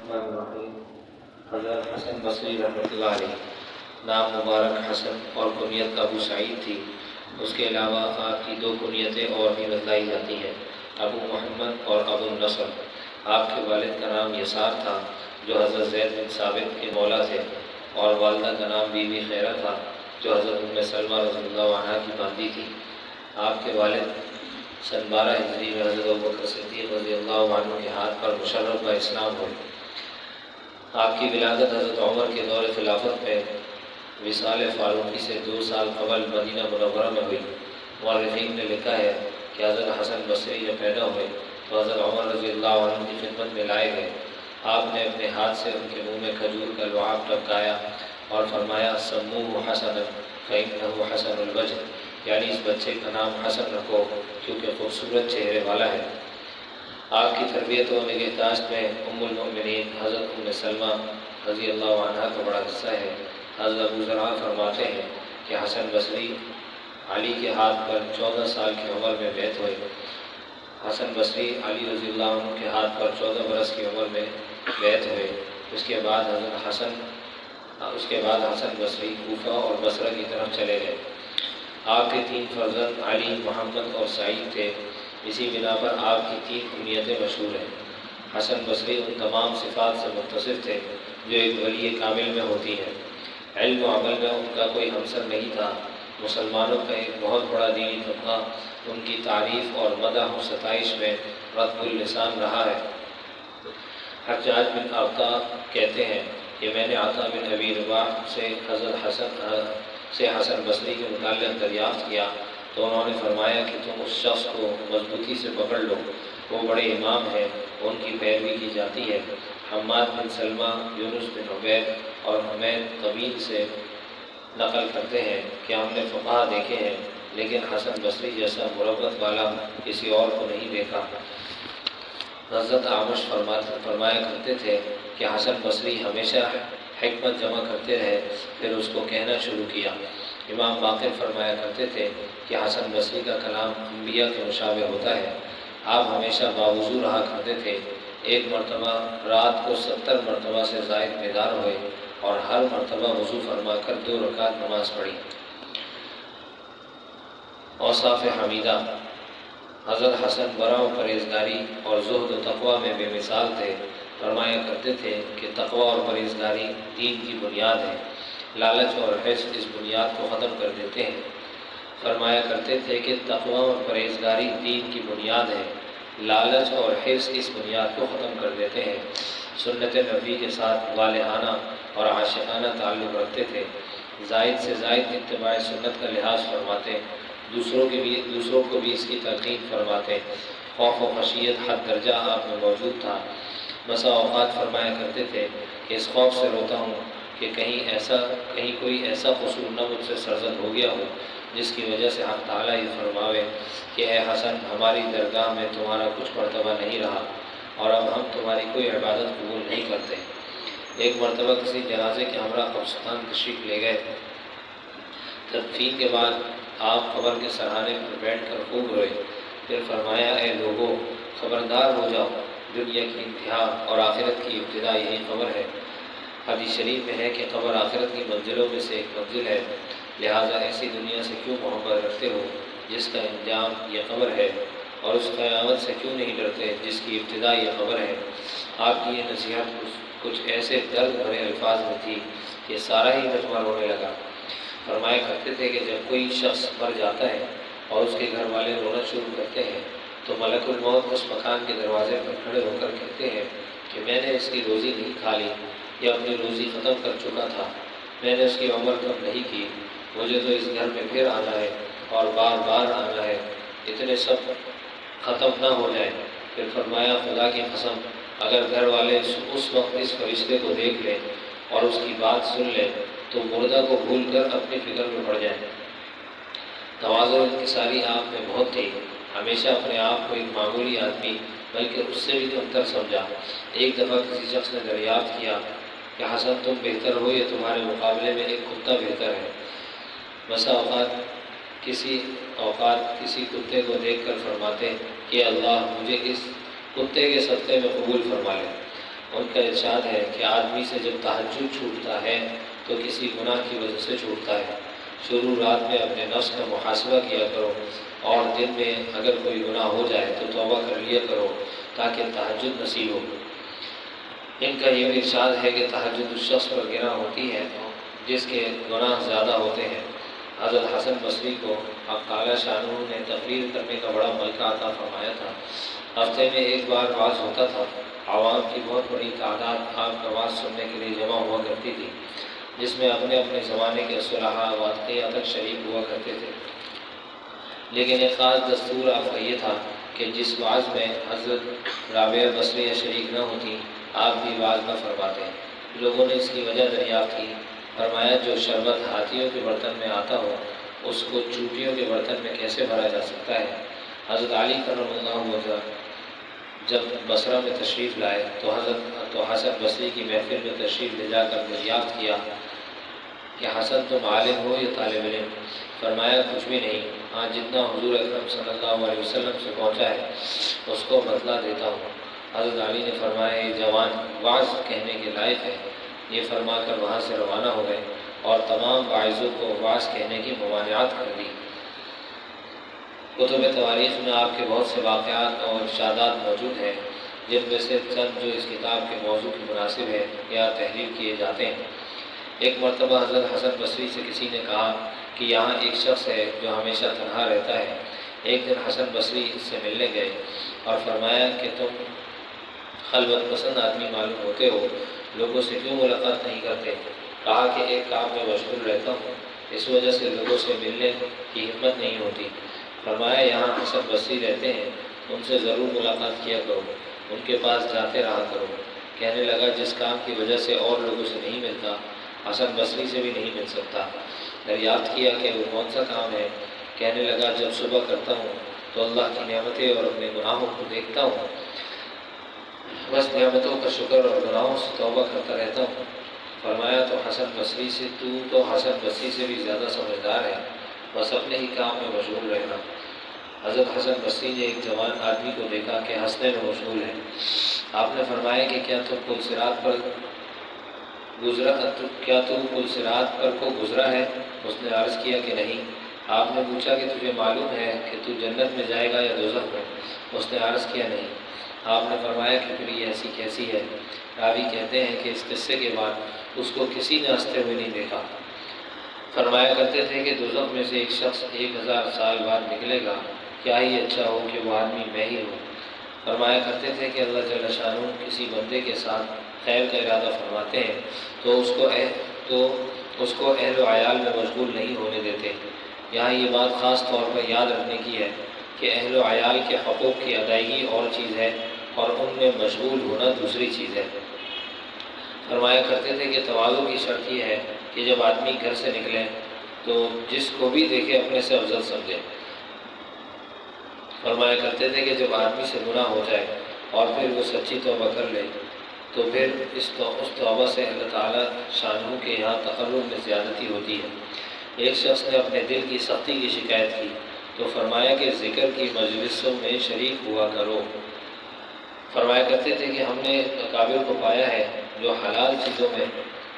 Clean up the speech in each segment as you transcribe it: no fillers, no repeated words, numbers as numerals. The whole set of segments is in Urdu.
الرحمن الرحیم۔ حضرت حسن بصری رحمۃ اللہ علیہ نام مبارک حسن اور کنیت ابو سعید تھی۔ اس کے علاوہ آپ کی دو کنیتیں اور بھی بتلائی جاتی ہیں، ابو محمد اور ابو النصر۔ آپ کے والد کا نام یسار تھا جو حضرت زید بن ثابت کے مولا تھے، اور والدہ کا نام بی بی خیرہ تھا جو حضرت ام سلمہ رضی اللہ عنہ کی باندی تھی۔ آپ کے والد سن 12 ہجری میں حضرت ابوبکر صدیق رضی اللہ عنہ کے ہاتھ پر مشرف با اسلام ہوئے۔ آپ کی ولادت حضرت عمر کے دور خلافت میں وصال فاروقی سے 2 سال قبل مدینہ منورہ میں ہوئی۔ مورخین نے لکھا ہے کہ حضرت حسن بصری جب پیدا ہوئے تو حضرت عمر رضی اللہ عنہ کی خدمت میں لائے گئے۔ آپ نے اپنے ہاتھ سے ان کے منہ میں کھجور کا لعاب ٹپکایا اور فرمایا سموہ حسنا فإنہ حسن الوجہ، یعنی اس بچے کا نام حسن رکھو کیونکہ خوبصورت چہرے والا ہے۔ آپ کی تربیت و نگہداشت میں ام المؤمنین حضرت ام سلمہ رضی اللہ عنہ کا بڑا حصہ ہے۔ حضرت ابو ذرا فرماتے ہیں کہ حسن بصری علی کے ہاتھ پر 14 سال کی عمر میں بیعت ہوئے۔ حسن بصری علی رضی اللہ عنہ کے ہاتھ پر 14 برس کی عمر میں بیعت ہوئے۔ اس کے بعد حسن بصری کوفہ اور بصرہ کی طرف چلے گئے۔ آپ کے 3 فرزند علی، محمد اور سعید تھے۔ اسی بنا پر آپ کی 3 کنیتیں مشہور ہیں۔ حسن بصری ان تمام صفات سے متصف تھے جو ایک ولی کامل میں ہوتی ہیں۔ علم و عمل میں ان کا کوئی ہمسر نہیں تھا۔ مسلمانوں کا ایک بہت بڑا دینی طبقہ ان کی تعریف اور مدح و ستائش میں رطب اللسان رہا ہے۔ حجاج بن عطا کہتے ہیں کہ میں نے عطا بن ابی رباح سے حسن بصری کے متعلق دریافت کیا تو انہوں نے فرمایا کہ تم اس شخص کو مضبوطی سے پکڑ لو، وہ بڑے امام ہیں، ان کی پیروی کی جاتی ہے۔ حماد بن سلمہ، یونس بن عبید اور حمید طویل سے نقل کرتے ہیں کہ ہم نے فقہا دیکھے ہیں لیکن حسن بصری جیسا مروت والا کسی اور کو نہیں دیکھا۔ حضرت اعمش فرمایا کرتے تھے کہ حسن بصری ہمیشہ حکمت جمع کرتے رہے، پھر اس کو کہنا شروع کیا۔ امام باقر فرمایا کرتے تھے کہ حسن بصری کا کلام انبیاء کے مشابہ ہوتا ہے۔ آپ ہمیشہ باوضو رہا کرتے تھے۔ ایک مرتبہ رات کو 70 مرتبہ سے زائد بیدار ہوئے اور ہر مرتبہ وضو فرما کر 2 رکعت نماز پڑھی۔ اوصاف حمیدہ: حضرت حسن ورع و پرہیزگاری اور زہد و تقویٰ میں بے مثال تھے۔ فرمایا کرتے تھے کہ تقویٰ اور پرہیزگاری دین کی بنیاد ہے، لالچ اور حرص اس بنیاد کو ختم کر دیتے ہیں۔ فرمایا کرتے تھے کہ تقویٰ اور پرہیزگاری دین کی بنیاد ہے، لالچ اور حرص اس بنیاد کو ختم کر دیتے ہیں۔ سنت نبی کے ساتھ والہانہ اور عاشقانہ تعلق رکھتے تھے، زائد سے زائد اتباع سنت کا لحاظ فرماتے، دوسروں کو بھی اس کی تلقین فرماتے۔ خوف و خشیت حد درجہ آپ میں موجود تھا۔ بسا اوقات فرمایا کرتے تھے کہ اس خوف سے روتا ہوں کہ کہیں کوئی ایسا قصور نہ مجھ سے سرزد ہو گیا ہو جس کی وجہ سے حق تعالیٰ یہ فرماوے کہ اے حسن، ہماری درگاہ میں تمہارا کچھ مرتبہ نہیں رہا اور اب ہم تمہاری کوئی عبادت قبول نہیں کرتے۔ ایک مرتبہ کسی جنازے کے ہمراہ قبرستان تشریف لے گئے۔ تدفین کے بعد آپ قبر کے سرہانے پر بیٹھ کر خوب روئے، پھر فرمایا اے لوگو، خبردار ہو جاؤ، دنیا کی انتہا اور آخرت کی ابتدا یہی قبر ہے۔ حدیث شریف میں ہے کہ قبر آخرت کی منزلوں میں سے ایک منزل ہے، لہٰذا ایسی دنیا سے کیوں محبت رکھتے ہو جس کا انجام یہ قبر ہے، اور اس قیامت سے کیوں نہیں ڈرتے جس کی ابتدا یہ قبر ہے۔ آپ کی یہ نصیحت کچھ ایسے درد بھرے الفاظ میں تھی کہ سارا ہی مجمع رونے لگا۔ فرمایا کرتے تھے کہ جب کوئی شخص مر جاتا ہے اور اس کے گھر والے رونا شروع کرتے ہیں تو ملک الموت اس مکان کے دروازے پر کھڑے ہو کر کہتے ہیں کہ میں نے اس کی روزی نہیں کھا لی یا اپنی روزی ختم کر چکا تھا، میں نے اس کی عمر کم نہیں کی، مجھے تو اس گھر میں پھر آنا ہے اور بار بار آنا ہے، اتنے سب ختم نہ ہو جائیں۔ پھر فرمایا خدا کی قسم، اگر گھر والے اس وقت اس فرشتے کو دیکھ لیں اور اس کی بات سن لیں تو مردہ کو بھول کر اپنی فکر میں پڑ جائیں۔ تواضع و انکساری آپ میں بہت تھی، ہمیشہ اپنے آپ کو ایک معمولی آدمی بلکہ اس سے بھی کمتر سمجھا۔ ایک دفعہ کسی شخص نے دریافت کیا کہ حسن تم بہتر ہو یا تمہارے مقابلے میں ایک کتا بہتر ہے؟ بسا اوقات کسی کتے کو دیکھ کر فرماتے کہ اللہ مجھے اس کتے کے صدقے میں قبول فرما لے۔ ان کا ارشاد ہے کہ آدمی سے جب تہجد چھوٹتا ہے تو کسی گناہ کی وجہ سے چھوٹتا ہے۔ شروع رات میں اپنے نفس کا محاسبہ کیا کرو، اور دن میں اگر کوئی گناہ ہو جائے تو توبہ کر لیا کرو تاکہ تہجد نصیب ہو۔ ان کا یہ ارشاد ہے کہ تہجد اس شخص پر گراں ہوتی ہے جس کے گناہ زیادہ ہوتے ہیں۔ حضرت حسن بصری کو اب تعالیٰ شانہ نے تقریر کرنے کا بڑا ملکہ عطا فرمایا تھا۔ ہفتے میں ایک بار واعظ ہوتا تھا۔ عوام کی بہت بڑی تعداد آپ کا واعظ سننے کے لیے جمع ہوا کرتی تھی، جس میں اپنے اپنے زمانے کے صلحاء واقعہ تک شریک ہوا کرتے تھے۔ لیکن ایک خاص دستور آپ کا یہ تھا کہ جس واعظ میں حضرت رابعہ بصریہ شریک نہ ہوتی، آپ بھی واعظ نہ فرماتے۔ لوگوں نے اس کی وجہ دریافت کی۔ فرمایا جو شربت ہاتھیوں کے برتن میں آتا ہو اس کو چوٹیوں کے برتن میں کیسے بھرا جا سکتا ہے؟ حضرت علی کرم اللہ وجہ جب بصرہ میں تشریف لائے تو حسن بصری کی محفل میں تشریف لے جا کر دریافت کیا کہ حسن تم عالم ہو یا طالب علم؟ فرمایا کچھ بھی نہیں، ہاں جتنا حضور اکرم صلی اللہ علیہ وسلم سے پہنچا ہے اس کو بتلا دیتا ہوں۔ حضرت علی نے فرمایا یہ جوان واعظ کہنے کے لائق ہے۔ یہ فرما کر وہاں سے روانہ ہو گئے اور تمام واعظوں کو واعظ کہنے کی ممانعت کر دی۔ کتب تواریخ میں آپ کے بہت سے واقعات اور ارشادات موجود ہیں، جن میں سے چند جو اس کتاب کے موضوع کے مناسب ہے یا تحریر کیے جاتے ہیں۔ ایک مرتبہ حضرت حسن بصری سے کسی نے کہا کہ یہاں ایک شخص ہے جو ہمیشہ تنہا رہتا ہے۔ ایک دن حسن بصری اس سے ملنے گئے اور فرمایا کہ تم خلوت پسند آدمی معلوم ہوتے ہو، لوگوں سے کیوں ملاقات نہیں کرتے؟ کہا کہ ایک کام میں مشغول رہتا ہوں، اس وجہ سے لوگوں سے ملنے کی ہمت نہیں ہوتی۔ فرمایا یہاں حسن بصری رہتے ہیں، ان سے ضرور ملاقات کیا کرو، ان کے پاس جاتے رہا کرو۔ کہنے لگا جس کام کی وجہ سے اور لوگوں سے نہیں ملتا، حسن بصری سے بھی نہیں مل سکتا۔ دریافت کیا کہ وہ کون سا کام ہے؟ کہنے لگا جب صبح کرتا ہوں تو اللہ کی نعمتیں اور اپنے گناہوں کو دیکھتا ہوں، بس نعمتوں کا شکر اور گناہوں سے توبہ کرتا رہتا ہوں۔ فرمایا تو حسن بصری سے بھی زیادہ سمجھدار ہے، بس اپنے ہی کام میں مشغول رہنا۔ حضرت حسن بصری نے ایک جوان آدمی کو دیکھا کہ ہنسنے میں مشغول ہے۔ آپ نے فرمایا کہ کیا تو پل صراط پر کو گزرا ہے؟ اس نے عرض کیا کہ نہیں۔ آپ نے پوچھا کہ تجھے معلوم ہے کہ تو جنت میں جائے گا یا دوزخ میں؟ اس نے عرض کیا نہیں۔ آپ نے فرمایا کہ پھر یہ ایسی کیسی ہے؟ راوی کہتے ہیں کہ اس قصے کے بعد اس کو کسی نے ہنستے ہوئے نہیں دیکھا۔ فرمایا کرتے تھے کہ دوزخ میں سے ایک شخص 1000 سال بعد نکلے گا، کیا ہی اچھا ہو کہ وہ آدمی میں ہی ہوں۔ فرمایا کرتے تھے کہ اللہ جل شانہ کسی بندے کے ساتھ خیر کا ارادہ فرماتے ہیں تو اس کو اہل و عیال میں مشغول نہیں ہونے دیتے۔ یہاں یہ بات خاص طور پر یاد رکھنے کی ہے کہ اہل و عیال کے حقوق کی ادائیگی اور چیز ہے اور ان میں مشغول ہونا دوسری چیز ہے۔ فرمایا کرتے تھے کہ تواضع کی شرط یہ ہے کہ جب آدمی گھر سے نکلے تو جس کو بھی دیکھے اپنے سے افضل سمجھے۔ فرمایا کرتے تھے کہ جب آدمی سے گناہ ہو جائے اور پھر وہ سچی توبہ کر لے تو پھر اس توبہ سے اللہ تعالیٰ شانہ کے یہاں تقرب میں زیادتی ہوتی ہے۔ ایک شخص نے اپنے دل کی سختی کی شکایت کی تو فرمایا کہ ذکر کی مجلسوں میں شریک ہوا کرو۔ فرمایا کرتے تھے کہ ہم نے اکابر کو پایا ہے جو حلال چیزوں میں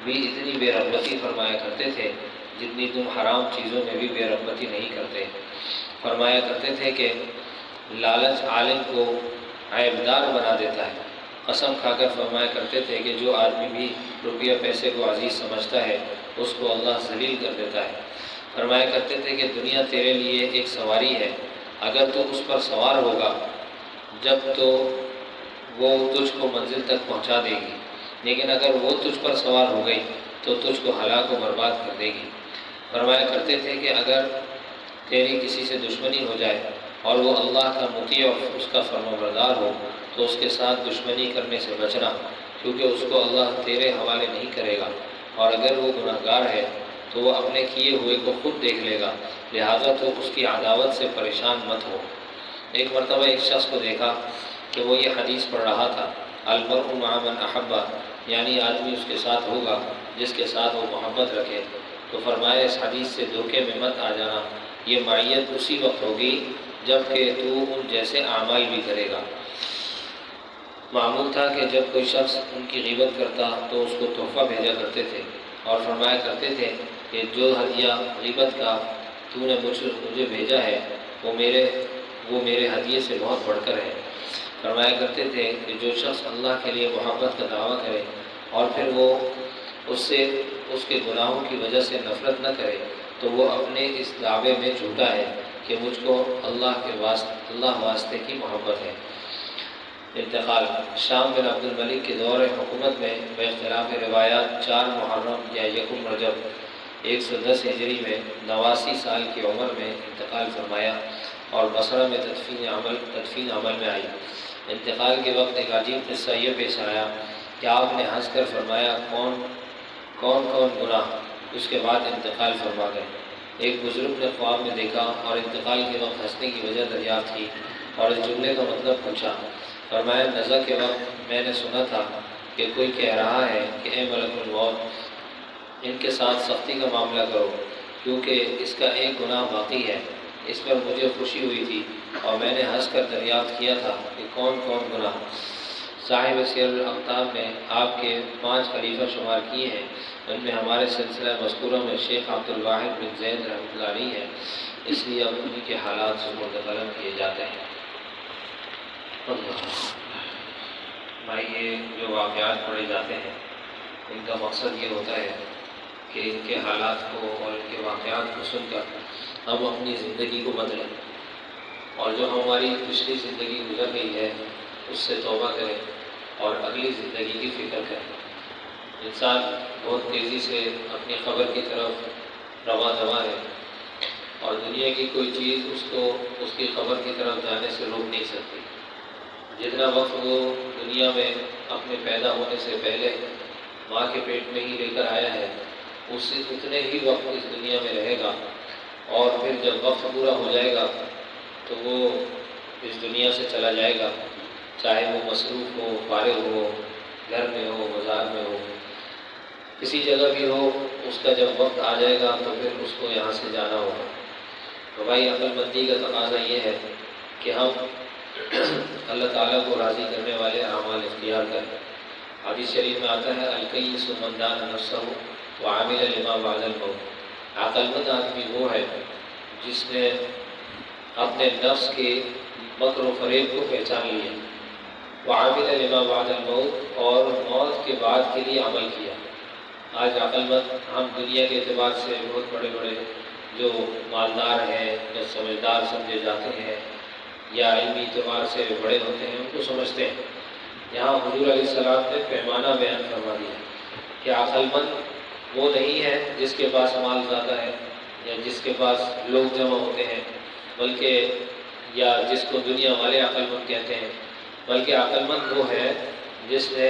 بھی اتنی بے رغبتی فرمایا کرتے تھے جتنی تم حرام چیزوں میں بھی بے رغبتی نہیں کرتے۔ فرمایا کرتے تھے کہ لالچ عالم کو عیبدار بنا دیتا ہے۔ قسم کھا کر فرمایا کرتے تھے کہ جو آدمی بھی روپیہ پیسے کو عزیز سمجھتا ہے اس کو اللہ ذلیل کر دیتا ہے۔ فرمایا کرتے تھے کہ دنیا تیرے لیے ایک سواری ہے، اگر تو اس پر سوار ہوگا جب تو وہ تجھ کو منزل تک پہنچا دے گی، لیکن اگر وہ تجھ پر سوار ہو گئی تو تجھ کو ہلاک و برباد کر دے گی۔ فرمایا کرتے تھے کہ اگر تیری کسی سے دشمنی ہو جائے اور وہ اللہ کا مطیع اور اس کا فرمانبردار ہو تو اس کے ساتھ دشمنی کرنے سے بچنا، کیونکہ اس کو اللہ تیرے حوالے نہیں کرے گا، اور اگر وہ گناہگار ہے تو وہ اپنے کیے ہوئے کو خود دیکھ لے گا، لہذا تو اس کی عداوت سے پریشان مت ہو۔ ایک مرتبہ ایک شخص کو دیکھا کہ وہ یہ حدیث پڑھ رہا تھا، المرء مع من احب، یعنی آدمی اس کے ساتھ ہوگا جس کے ساتھ وہ محبت رکھے۔ تو فرمایا اس حدیث سے دھوکے میں مت آ جانا، یہ معیت اسی وقت ہوگی جب کہ تو ان جیسے اعمال بھی کرے گا۔ معمول تھا کہ جب کوئی شخص ان کی غیبت کرتا تو اس کو تحفہ بھیجا کرتے تھے اور فرمایا کرتے تھے کہ جو ہدیہ غیبت کا تو نے مجھے بھیجا ہے وہ میرے ہدیے سے بہت بڑھ کر ہے۔ فرمایا کرتے تھے کہ جو شخص اللہ کے لیے محبت کا دعویٰ کرے اور پھر وہ اس کے گناہوں کی وجہ سے نفرت نہ کرے تو وہ اپنے اس دعوے میں جھوٹا ہے کہ مجھ کو اللہ واسطے کی محبت ہے۔ انتقال۔ شام بن عبد الملک کے دور حکومت میں باختلاف روایات 4 محرم یا یکم رجب 110 ہجری میں 89 سال کی عمر میں انتقال فرمایا اور بصرہ میں تدفین عمل میں آئی۔ انتقال کے وقت ایک عجیب قصہ یہ پیش آیا کہ آپ نے ہنس کر فرمایا کون گناہ، اس کے بعد انتقال فرما گئے۔ ایک بزرگ نے خواب میں دیکھا اور انتقال کے وقت ہنسنے کی وجہ دریافت کی اور اس جملے کا مطلب پوچھا۔ فرمایا نزع کے وقت میں نے سنا تھا کہ کوئی کہہ رہا ہے کہ اے ملک الموت ان کے ساتھ سختی کا معاملہ کرو کیونکہ اس کا ایک گناہ باقی ہے۔ اس پر مجھے خوشی ہوئی تھی اور میں نے ہنس کر دریافت کیا تھا کہ کون گناہ۔ صاحب سیر الاقطاب نے آپ کے 5 خلیفہ شمار کیے ہیں، ان میں ہمارے سلسلہ مذکورہ میں شیخ عبد الواحد بن زید رحمۃ اللہ علیہ ہے، اس لیے اب انہی کے حالات سپرد قلم کیے جاتے ہیں۔ بھائی یہ جو واقعات پڑھے جاتے ہیں ان کا مقصد یہ ہوتا ہے کہ ان کے حالات کو اور ان کے واقعات کو سن کر ہم اپنی زندگی کو بدلیں اور جو ہماری پچھلی زندگی گزر گئی ہے اس سے توبہ کریں اور اگلی زندگی کی فکر کریں۔ انسان بہت تیزی سے اپنی قبر کی طرف رواں دواں ہے اور دنیا کی کوئی چیز اس کو اس کی قبر کی طرف جانے سے روک نہیں سکتی۔ جتنا وقت وہ دنیا میں اپنے پیدا ہونے سے پہلے ماں کے پیٹ میں ہی لے کر آیا ہے اس سے اتنے ہی وقت اس دنیا میں رہے گا، اور پھر جب وقت پورا ہو جائے گا تو وہ اس دنیا سے چلا جائے گا، چاہے وہ مصروف ہو، فارغ ہو، گھر میں ہو، بازار میں ہو، کسی جگہ بھی ہو، اس کا جب وقت آ جائے گا تو پھر اس کو یہاں سے جانا ہوگا۔ تو بھائی عقل مندی کا تقاضا یہ ہے کہ ہم اللہ تعالیٰ کو راضی کرنے والے اعمال اختیار کریں۔ حدیث شریف میں آتا ہے الکیس من دان نفسہ وعمل لما بعد الموت۔ عقل مند آدمی وہ ہے جس نے اپنے نفس کے مکر و فریب کو پہچان لیا، وعمل لما بعد الموت، اور موت کے بعد کے لیے عمل کیا۔ آج عقل مند ہم دنیا کے اعتبار سے بہت بڑے بڑے جو مالدار ہیں یا سمجھدار سمجھے جاتے ہیں یا علمی اعتبار سے بڑے ہوتے ہیں ان کو سمجھتے ہیں۔ یہاں حضور علیہ السلام نے پیمانہ بیان فرما دیا کہ عقل مند وہ نہیں ہے جس کے پاس مال زیادہ ہے یا جس کے پاس لوگ جمع ہوتے ہیں، بلکہ یا جس کو دنیا والے عقل مند کہتے ہیں، بلکہ عقل مند وہ ہے جس نے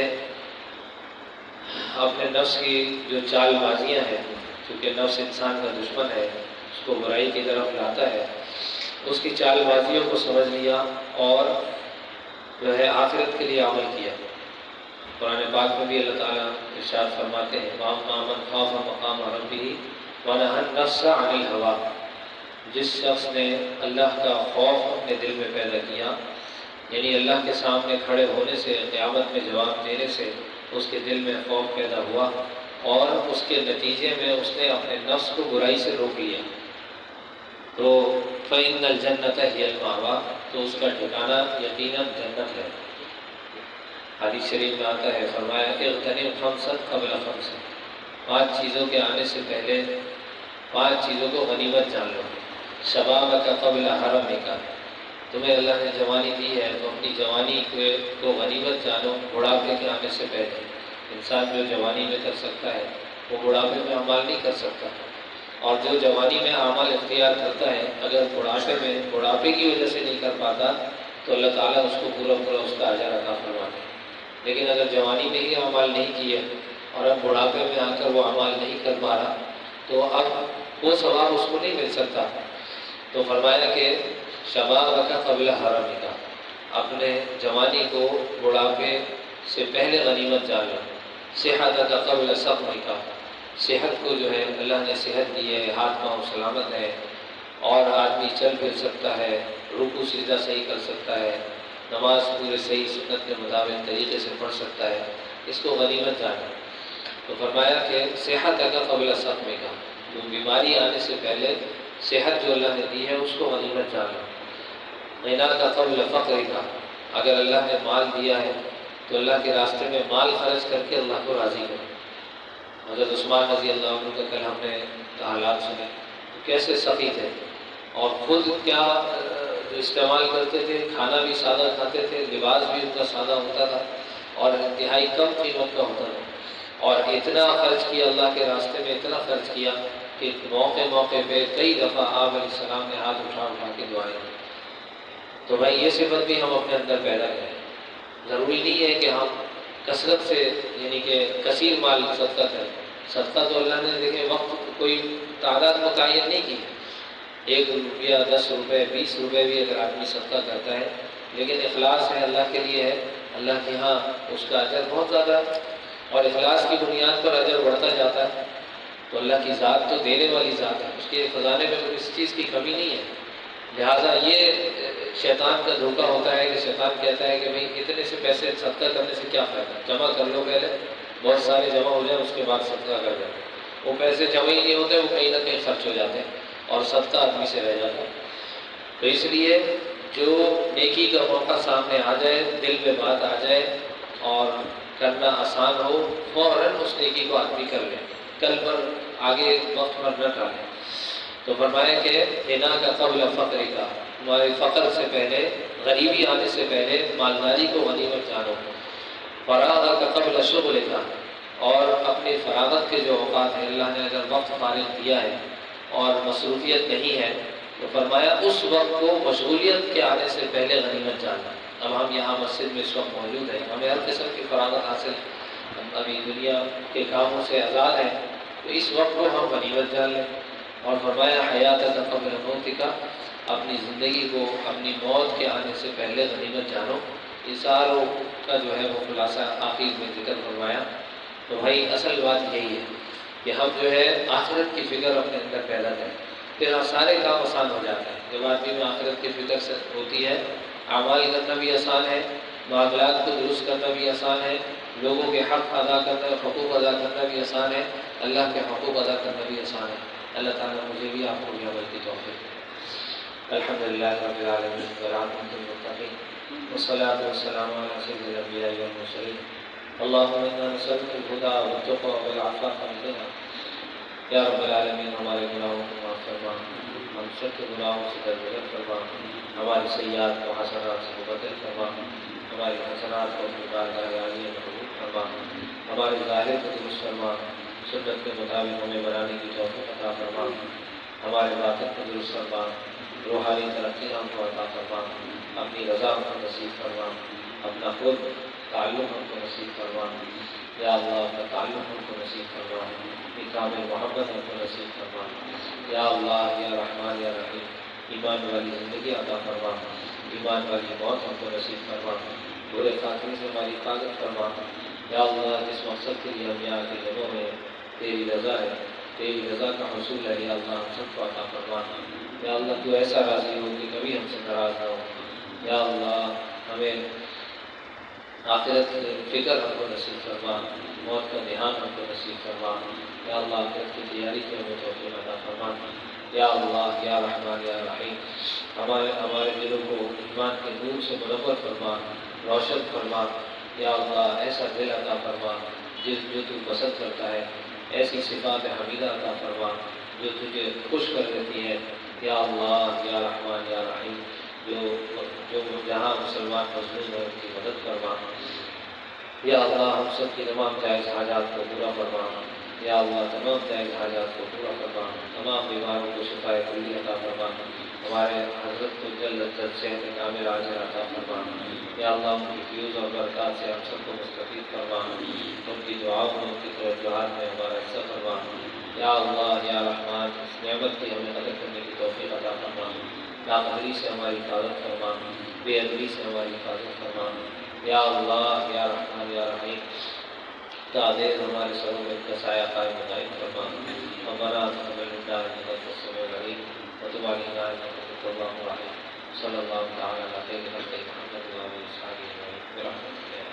اپنے نفس کی جو چال بازیاں ہیں، کیونکہ نفس انسان کا دشمن ہے، اس کو برائی کی طرف لاتا ہے، اس کی چال بازیوں کو سمجھ لیا اور جو ہے آخرت کے لیے عمل کیا۔ قرآن پاک میں بھی اللہ تعالیٰ ارشاد فرماتے ہیں وَأَمَّا مَنْ خَافَ مَقَامَ رَبِّهِ وَنَهَى النَّفْسَ عَنِ الْهَوَىٰ، جس شخص نے اللہ کا خوف اپنے دل میں پیدا کیا، یعنی اللہ کے سامنے کھڑے ہونے سے، قیامت میں جواب دینے سے اس کے دل میں خوف پیدا ہوا اور اس کے نتیجے میں اس نے اپنے نفس کو برائی سے روک لیا، تو فَإِنَّ الْجَنَّةَ هِيَ الْمَأْوَىٰ، تو اس کا ٹھکانہ یقیناً جنت ہے۔ حدیث شریف میں آتا ہے فرمایا اغتنم خمسا قبل خمس، 5 چیزوں کے آنے سے پہلے 5 چیزوں کو غنیمت جان لو۔ شبابک قبل حرمک، تمہیں اللہ نے جوانی دی ہے تو اپنی جوانی کو غنیمت جانو بڑھاپے کے آنے سے پہلے۔ انسان جو جوانی میں کر سکتا ہے وہ بڑھاپے میں اعمال نہیں کر سکتا، اور جو جوانی میں اعمال اختیار کرتا ہے اگر بڑھاپے کی وجہ سے نہیں کر پاتا تو اللہ تعالیٰ اس کو پورا اس کا اجر عطا فرماتے ہیں۔ لیکن اگر جوانی میں ہی اعمال نہیں کیے اور اب بڑھاپے میں آ کر وہ اعمال نہیں کر پا رہا تو اب وہ ثواب اس کو نہیں مل سکتا۔ تو فرمایا کہ شبابک قبل حرمک، اپنے جوانی کو بڑھاپے سے پہلے غنیمت جان لو۔ صحتک قبل سقمک، صحت کو جو ہے اللہ نے صحت دی ہے، ہاتھ پاؤں سلامت ہے اور آدمی چل پھر سکتا ہے، رکوع سجدہ صحیح کر سکتا ہے، نماز پورے صحیح سنت کے مطابق طریقے سے پڑھ سکتا ہے، اس کو غنیمت جانا۔ تو فرمایا کہ صحت کا قبل سقم کا، تو بیماری آنے سے پہلے صحت جو اللہ نے دی ہے اس کو غنیمت جانا۔ غنا کا قبل فقر کا، اگر اللہ نے مال دیا ہے تو اللہ کے راستے میں مال خرچ کر کے اللہ کو راضی کرو۔ حضرت عثمان رضی اللہ عنہ کا کل ہم نے حالات سنے، کیسے سخی تھے اور خود کیا جو استعمال کرتے تھے، کھانا بھی سادہ کھاتے تھے، لباس بھی ان کا سادہ ہوتا تھا اور انتہائی کم قیمت کا ہوتا تھا، اور اتنا خرچ کیا اللہ کے راستے میں، اتنا خرچ کیا کہ موقع پہ کئی دفعہ آپ علیہ السلام نے ہاتھ اٹھا کے دعائیں کی۔ تو بھائی یہ صفت بھی ہم اپنے اندر پیدا کریں۔ ضروری نہیں ہے کہ ہم کثرت سے یعنی کہ کثیر مال صدقہ کریں۔ صدقہ تو اللہ نے دیکھیں وقت کوئی تعداد متعین نہیں کی، 1 روپیہ 10 روپے 20 روپے بھی اگر آدمی صدقہ کرتا ہے، لیکن اخلاص ہے، اللہ کے لیے ہے، اللہ کے ہاں اس کا اجر بہت زیادہ ہے، اور اخلاص کی بنیاد پر اجر بڑھتا جاتا ہے۔ تو اللہ کی ذات تو دینے والی ذات ہے، اس کے خزانے میں تو اس چیز کی کمی نہیں ہے۔ لہٰذا یہ شیطان کا دھوکہ ہوتا ہے کہ شیطان کہتا ہے کہ بھئی اتنے سے پیسے صدقہ کرنے سے کیا فائدہ، جمع کر لو، پہلے بہت سارے جمع ہو جائیں اس کے بعد صدقہ کر دیں۔ وہ پیسے جمع ہی نہیں ہوتے، وہ کہیں نہ کہیں خرچ ہو جاتے ہیں اور صدقہ آدمی سے رہ جاتا ہے۔ تو اس لیے جو نیکی کا موقع سامنے آ جائے، دل میں بات آ جائے اور کرنا آسان ہو، فوراً اس نیکی کو آدمی کر لے، کل پر آگے وقت پر نہ ٹالے۔ تو فرمایا کہ غنا کا قبل فقر کا، تمہارے فقر سے پہلے، غریبی آنے سے پہلے مالداری کو غنیمت جانو۔ فراغ کا قبل شغل کا، اور اپنے فراغت کے جو اوقات ہیں، اللہ نے اگر وقت فارغ دیا ہے اور مصروفیت نہیں ہے تو فرمایا اس وقت کو مشغولیت کے آنے سے پہلے غنیمت جاننا۔ اب ہم یہاں مسجد میں اس وقت موجود ہیں، ہمیں ہر قسم کی فراغت حاصل، ہم ابھی دنیا کے کاموں سے آزاد ہیں، تو اس وقت کو ہم غنیمت جان لیں۔ اور فرمایا حیات کا قبل موت کا، اپنی زندگی کو اپنی موت کے آنے سے پہلے غنیمت جانو۔ اشاروں کا جو ہے وہ خلاصہ آخر میں ذکر فرمایا۔ تو بھائی اصل بات یہی ہے کہ ہم جو ہے آخرت کی فکر اپنے اندر پیدا کریں، پھر سارے کام آسان ہو جاتے ہیں۔ جب آدمی میں آخرت کی فکر سے ہوتی ہے، اعمال کرنا بھی آسان ہے، معاملات کو درست کرنا بھی آسان ہے، لوگوں کے حق ادا کرنا، حقوق ادا کرنا بھی آسان ہے، اللہ کے حقوق ادا کرنا بھی آسان ہے۔ اللہ تعالیٰ مجھے بھی آپ کو بھی عمل کی توفیق دے۔ الحمدللہ رب العالمین والعاقبۃ للمتقین والصلاۃ والسلام علی سید الانبیاء والمرسلین۔ اللہم انا نسألک الہدی والتقی والعفاف والغنی۔ یا رب العالمین ہمارے گناہوں کو معاف فرما، ہم سب کے گناہوں سے درگزر فرما، ہماری سیئات کو حسنات سے مبدل فرما، ہماری حسنات کو اپنی بارگاہ عالیہ میں قبول فرما، ہمارے ظاہر کو درست فرما، سنت کے مطابق ہمیں بنانے کی توفیق عطا فرما، ہمارے باطن کو درست فرما، روحانی ترقی ہم کو عطا فرما، اپنی رضا ہم کو نصیب فرما، اپنا خود تعلق ہم کو نصیب فرما، یا اللہ اپنا تعلق ہم کو نصیب فرما، کامل محبت ہم کو نصیب فرما، یا اللہ یا رحمان یا رحیم، ایمان والی زندگی عطا فرما، ایمان والی موت ہم کو نصیب فرما، برے خاتمے سے ہماری حفاظت فرما۔ یا اللہ جس مقصد کے لیے ہم یہاں کے لوگوں میں تیری رضا ہے، تیری رضا کا حصول ہے، یا اللہ ہم سب کو عطا فرما۔ یا اللہ تو ایسا راضی ہو کہ کبھی ہم سے ناراض نہ ہو۔ یا اللہ ہمیں آخرت کی فکر ہم کو نصیب فرما، موت کا دھیان ہم کو نصیب فرما۔ یا اللہ آخرت کی تیاری کی ہمیں توفیق عطا فرما۔ یا اللہ یا رحمان یا رحیم، ہمارے دلوں کو ایمان کے نور سے منور فرما، روشن فرما۔ یا اللہ ایسا دل عطا فرما جو تو پسند کرتا ہے، ایسی صفات حمیدہ عطا فرما جو تجھے خوش کر دیتی ہے۔ یا اللہ یا رحمان یا رحیم، جو جہاں مسلمان مظلوم ہے ان کی مدد فرما۔ یا اللہ ہم سب کی تمام جائز حاجات کو پورا فرما۔ یا اللہ تمام جائز حاجات کو پورا فرما، تمام بیماروں کو شفا کلی عطا فرما، ہمارے حضرت کو جلد صحت کامل عاجل عطا فرما۔ یا اللہ ان کی فیوز اور برکات سے ہم سب کو مستفید فرما، ان کی دعاؤں میں، ان کی توجہات میں ہمارا حصہ فرما۔ یا اللہ یا رحمان اس نعمت کی ہمیں قدر کرنے کی توفیق عطا فرما، ناقدری سے ہماری حفاظت فرما، بے ادبی سے ہماری حفاظت فرما۔ یا اللہ یا رحمان یا رحیم تعدیر ہمارے سروں میں کا سایہ قائم دائم فرما۔ ہمارا تقبل منا انک انت السمیع العلیم وتب علینا انک انت التواب الرحیم۔ صلی اللہ تعالی علیہ محمد و علیہ وصحبہ برحمتہ